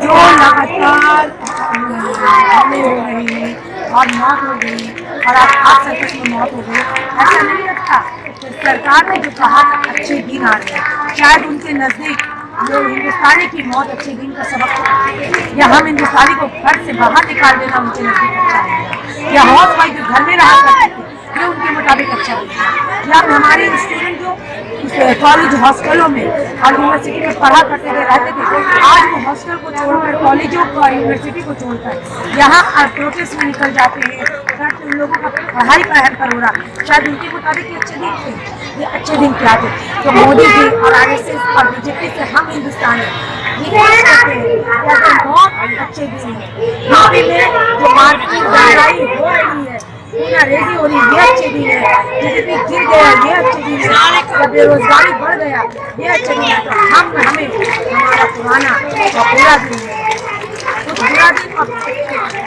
जो लगातार हमले हो रहे हैं और मौत हो गई और आज सर्कस में मौत हो गई, ऐसा नहीं लगता कि सरकार ने जो कहा अच्छे दिन आ रहे हैं, शायद उनके नजदीक जो हिंदुस्तानी की मौत अच्छे दिन का सबक है, या हम हिंदुस्तानी को घर से बाहर निकाल देना उनके नजदीक अच्छा रहेगा, या हाउस वाइफ जो घर में रहा करते थे ये उनके मुताबिक अच्छा रहेगा, या हमारे स्टूडेंट जो कॉलेज हॉस्टलों में और यूनिवर्सिटी में पढ़ा करते थे रहते थे, आज वो हॉस्टल को छोड़कर कॉलेजों और यूनिवर्सिटी को छोड़कर यहाँ प्रोटेस्ट में निकल जाते हैं, उन लोगों का पढ़ाई पर हो रहा, शायद उनके मुताबिक ये अच्छे दिन थे। ये अच्छे दिन क्या थे? तो मोदी जी और RSS और बीजेपी से हम हिंदुस्तानी रिक्वेस्ट करते हैं कि अगर बहुत अच्छे दिन है, यूपी में जो मारपीट लड़ाई हो रही है, पूरा रेजी हो रही है, ये अच्छे दिन है, जीडीपी गिर गया ये अच्छे दिन है, या बेरोजगारी बढ़ गया ये अच्छे दिन है, तो हमें हमारा पुराना और पूरा दिन है, कुछ बुरा दिन और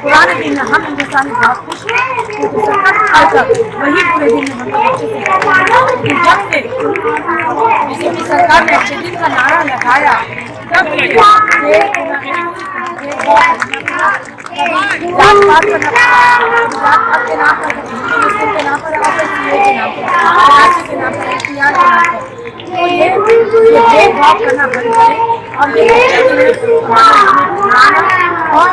पुराने दिन में हम हिंदुस्तानी बहुत खुश हैं, क्योंकि 70 साल तक वही बुरे दिन में हम लोग अच्छे से, लेकिन जब से बीजेपी सरकार ने अच्छे दिन का नारा लगाया तब जात पात के नाम पर, हिंदू मुस्लिम के नाम पर और CA के नाम पर, कराची के नाम पर, NTR के नाम पर, तो ये भेदभाव करना बंद करें और ये हमें पुराना और